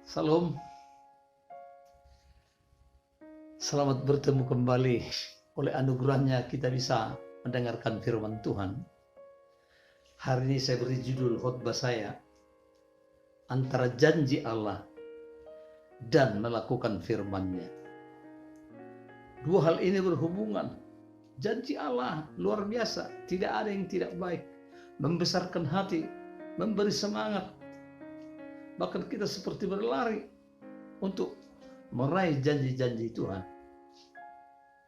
Salam, selamat bertemu kembali. Oleh anugerahnya kita bisa mendengarkan firman Tuhan. Hari ini saya beri judul khotbah saya, antara janji Allah dan melakukan firman-Nya. Dua hal ini berhubungan. Janji Allah luar biasa, tidak ada yang tidak baik, membesarkan hati, memberi semangat. Bahkan kita seperti berlari untuk meraih janji-janji Tuhan.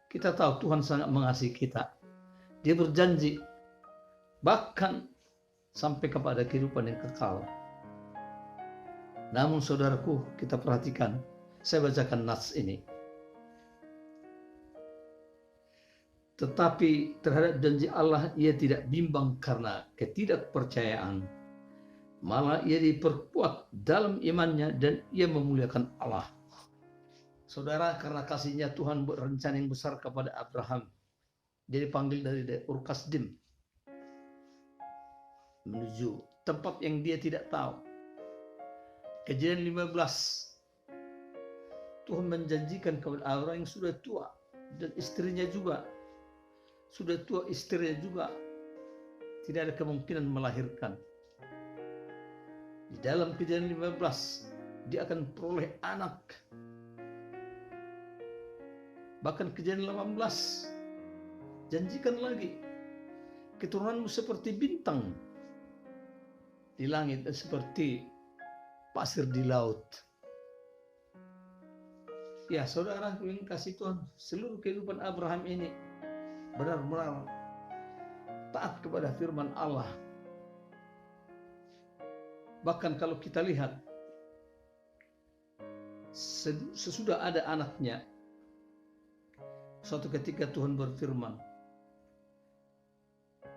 Kita tahu Tuhan sangat mengasihi kita. Dia berjanji bahkan sampai kepada kehidupan yang kekal. Namun saudaraku, kita perhatikan, saya bacakan nats ini. Tetapi terhadap janji Allah ia tidak bimbang karena ketidakpercayaan. Malah ia diperkuat dalam imannya dan ia memuliakan Allah. Saudara, karena kasihnya Tuhan berencana yang besar kepada Abraham. Dia dipanggil dari Ur Kasdim menuju tempat yang dia tidak tahu. Kejadian 15. Tuhan menjanjikan kepada Abraham yang sudah tua dan istrinya juga sudah tua, istrinya juga tidak ada kemungkinan melahirkan. Di dalam Kejadian 15 dia akan peroleh anak. Bahkan Kejadian 18 janjikan lagi, keturunanmu seperti bintang di langit dan seperti pasir di laut. Ya saudara yang kasih Tuhan, seluruh kehidupan Abraham ini benar-benar taat kepada firman Allah. Bahkan kalau kita lihat, sesudah ada anaknya, suatu ketika Tuhan berfirman,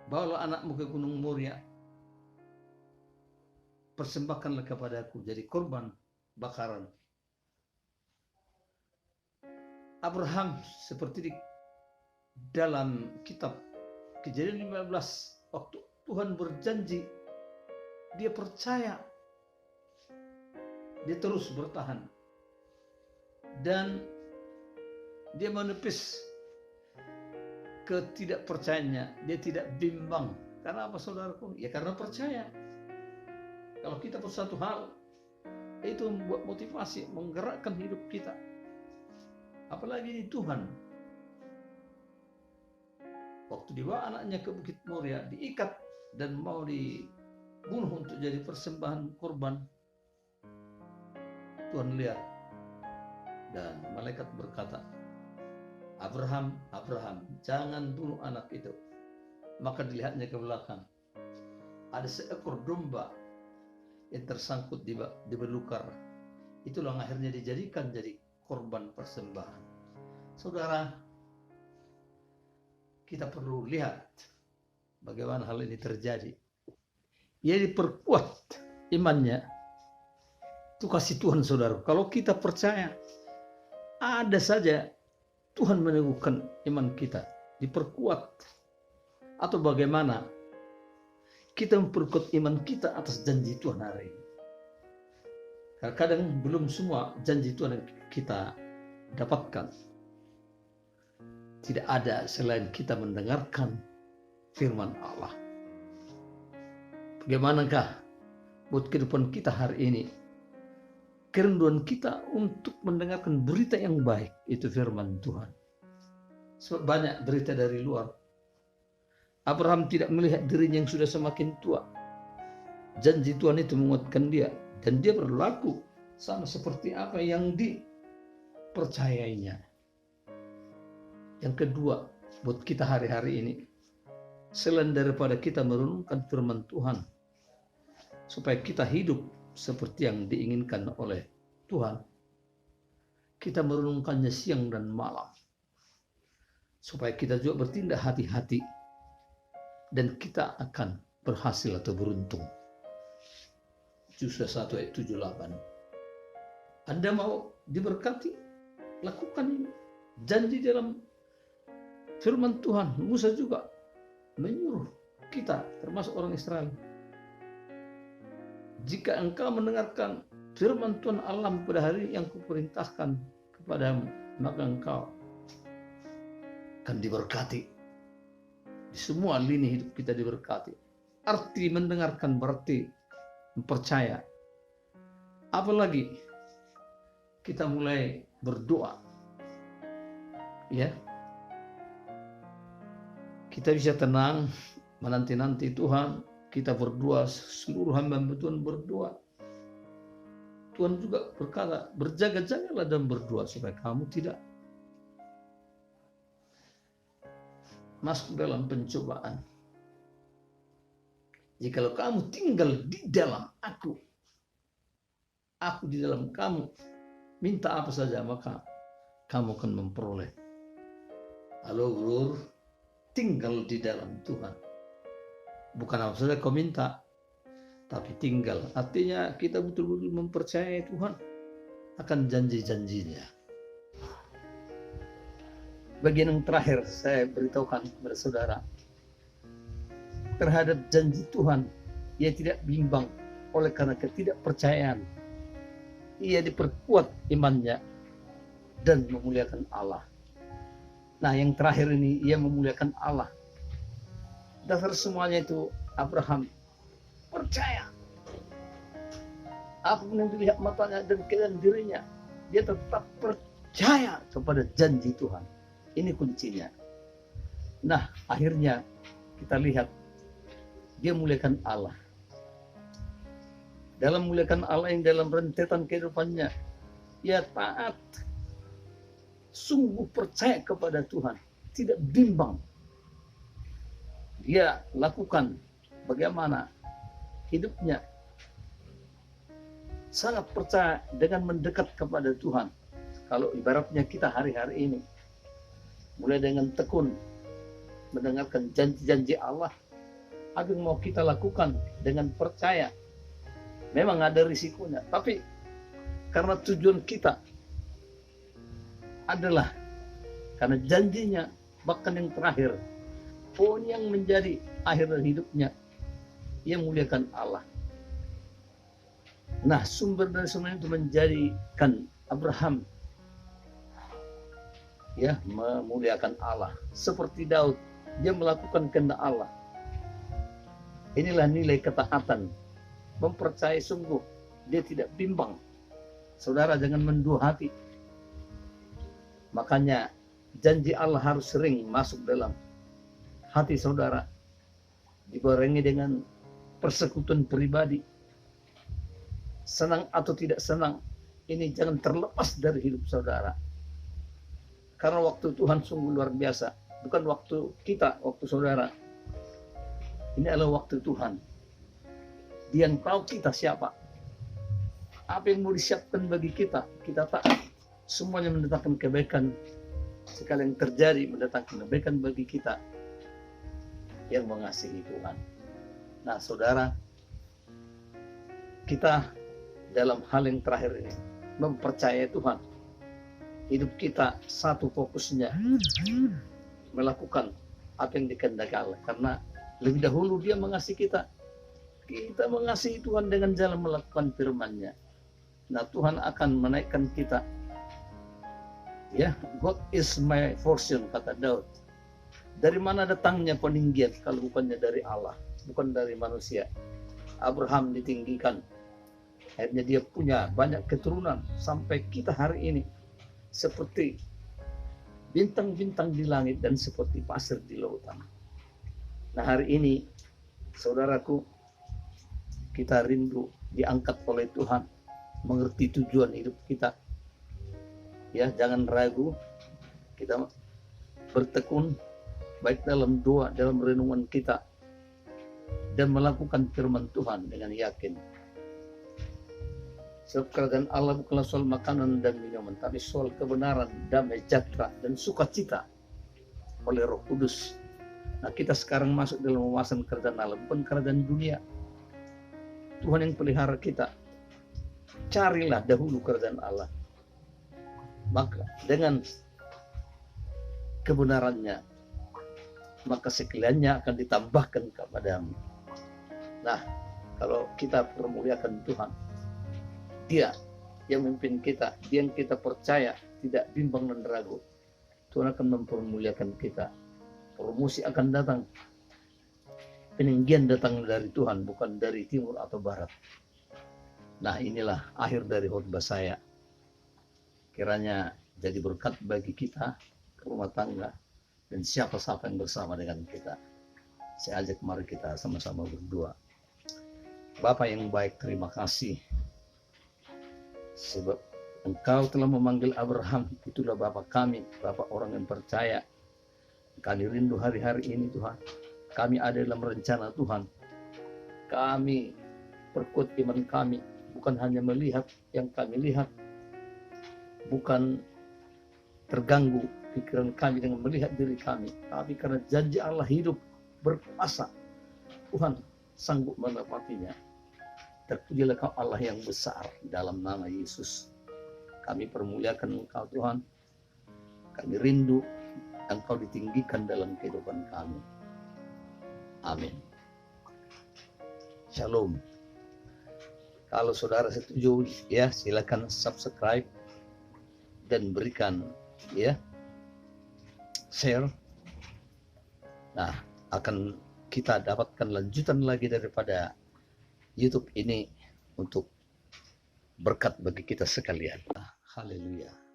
bawalah anakmu ke Gunung Moria, persembahkanlah kepadaku jadi korban bakaran. Abraham seperti di dalam kitab Kejadian 15, waktu Tuhan berjanji, dia percaya, dia terus bertahan, dan dia menepis ketidakpercayaannya. Dia tidak bimbang. Karena apa saudaraku? Ya karena percaya. Kalau kita per satu hal, itu membuat motivasi, menggerakkan hidup kita. Apalagi di Tuhan. Waktu dibawa anaknya ke Bukit Moria, diikat dan mau dibunuh untuk jadi persembahan korban, Tuhan lihat dan malaikat berkata, Abraham, Abraham, jangan bunuh anak itu. Maka dilihatnya ke belakang, ada seekor domba yang tersangkut di belukar. Itulah yang akhirnya dijadikan jadi korban persembahan. Saudara, kita perlu lihat bagaimana hal ini terjadi. Ia diperkuat imannya. Itu kasih Tuhan saudara. Kalau kita percaya, ada saja Tuhan meneguhkan iman kita, diperkuat. Atau bagaimana kita memperkuat iman kita atas janji Tuhan hari ini. Kadang belum semua janji Tuhan yang kita dapatkan. Tidak ada selain kita mendengarkan firman Allah. Bagaimanakah buat kehidupan kita hari ini? Kerinduan kita untuk mendengarkan berita yang baik, itu firman Tuhan. Sebab banyak berita dari luar. Abraham tidak melihat dirinya yang sudah semakin tua. Janji Tuhan itu menguatkan dia, dan dia berlaku sama seperti apa yang dipercayainya. Yang kedua, buat kita hari-hari ini, selain daripada kita merenungkan firman Tuhan, supaya kita hidup seperti yang diinginkan oleh Tuhan, kita merenungkannya siang dan malam, supaya kita juga bertindak hati-hati, dan kita akan berhasil atau beruntung. Yosua 1 ayat 7-8. Anda mau diberkati? Lakukan ini. Janji dalam firman Tuhan. Musa juga menyuruh kita, termasuk orang Israel, jika engkau mendengarkan firman Tuhan Allah pada hari yang kuperintahkan kepadamu, maka engkau akan diberkati. Di semua lini hidup kita diberkati. Arti mendengarkan berarti percaya. Apalagi kita mulai berdoa, ya, kita bisa tenang menanti-nanti Tuhan. Kita berdoa, seluruh hamba Tuhan berdoa. Tuhan juga berkata, berjaga-jagalah dan berdoa supaya kamu tidak masuk dalam pencobaan. Jikalau kamu tinggal di dalam aku di dalam kamu, minta apa saja maka kamu akan memperoleh. Halo Bro, tinggal di dalam Tuhan. Bukan apa saja kau minta, tapi tinggal. Artinya kita betul-betul mempercayai Tuhan akan janji-janjinya. Bagian yang terakhir saya beritahukan kepada saudara, terhadap janji Tuhan, ia tidak bimbang oleh karena ketidakpercayaan. Ia diperkuat imannya dan memuliakan Allah. Nah, yang terakhir ini, ia memuliakan Allah. Dasar semuanya itu Abraham percaya. Apapun yang dilihat matanya dan keadaan dirinya, dia tetap percaya kepada janji Tuhan. Ini kuncinya. Nah, akhirnya kita lihat dia muliakan Allah. Dalam muliakan Allah yang dalam rentetan kehidupannya, ia taat, sungguh percaya kepada Tuhan, tidak bimbang. Dia lakukan bagaimana hidupnya, sangat percaya dengan mendekat kepada Tuhan. Kalau ibaratnya kita hari-hari ini, mulai dengan tekun mendengarkan janji-janji Allah, apa yang mau kita lakukan dengan percaya. Memang ada risikonya, tapi karena tujuan kita adalah karena janjinya, bahkan yang terakhir, poin yang menjadi akhir dari hidupnya, ia muliakan Allah. Nah, sumber dari semua itu menjadikan Abraham ya memuliakan Allah. Seperti Daud, dia melakukan kehendak Allah. Inilah nilai ketaatan, mempercayai sungguh, dia tidak bimbang. Saudara, jangan mendua hati. Makanya janji Allah harus sering masuk dalam hati saudara, dibarengi dengan persekutuan pribadi. Senang atau tidak senang, ini jangan terlepas dari hidup saudara. Karena waktu Tuhan sungguh luar biasa, bukan waktu kita, waktu saudara. Ini adalah waktu Tuhan. Dia yang tahu kita siapa. Apa yang mau disiapkan bagi kita, kita taat. Semuanya mendatangkan kebaikan. Sekali yang terjadi mendatangkan kebaikan bagi kita yang mengasihi Tuhan. Nah, saudara, kita dalam hal yang terakhir ini mempercayai Tuhan. Hidup kita satu fokusnya melakukan apa yang dikehendaki Allah. Karena lebih dahulu dia mengasihi kita. Kita mengasihi Tuhan dengan jalan melakukan firman-Nya. Nah, Tuhan akan menaikkan kita. Ya, God is my portion, kata Daud. Dari mana datangnya peninggian kalau bukannya dari Allah, bukan dari manusia. Abraham ditinggikan. Akhirnya dia punya banyak keturunan sampai kita hari ini seperti bintang-bintang di langit dan seperti pasir di lautan. Nah, hari ini saudaraku, kita rindu diangkat oleh Tuhan, mengerti tujuan hidup kita. Ya, jangan ragu, kita bertekun baik dalam doa, dalam renungan kita, dan melakukan firman Tuhan dengan yakin. Sebab kerajaan Allah bukanlah soal makanan dan minuman, tapi soal kebenaran, damai, sejahtera, dan sukacita oleh Roh Kudus. Nah, kita sekarang masuk dalam wawasan kerajaan Allah, bukan kerajaan dunia. Tuhan yang pelihara kita. Carilah dahulu kerajaan Allah. Maka dengan kebenarannya, maka sekaliannya akan ditambahkan kepadamu. Nah, kalau kita memuliakan Tuhan, Dia yang memimpin kita, dia yang kita percaya, tidak bimbang dan ragu. Tuhan akan mempermuliakan kita. Promosi akan datang. Peninggian datang dari Tuhan, bukan dari timur atau barat. Nah, inilah akhir dari khotbah saya. Kiranya jadi berkat bagi kita, rumah tangga, dan siapa-siapa yang bersama dengan kita. Saya ajak mari kita sama-sama berdoa. Bapa yang baik, terima kasih. Sebab Engkau telah memanggil Abraham, itulah Bapa kami, Bapa orang yang percaya. Kami rindu hari-hari ini Tuhan. Kami ada dalam rencana Tuhan. Kami perkuat iman kami, bukan hanya melihat yang kami lihat, bukan terganggu pikiran kami dengan melihat diri kami, tapi karena janji Allah hidup berkuasa, Tuhan sanggup menepatinya. Terpujilah Kau Allah yang besar, dalam nama Yesus. Kami permuliakan Engkau Tuhan. Kami rindu Engkau ditinggikan dalam kehidupan kami. Amin. Shalom. Kalau saudara setuju, ya silakan subscribe dan berikan ya share. Nah, akan kita dapatkan lanjutan lagi daripada YouTube ini untuk berkat bagi kita sekalian. Haleluya.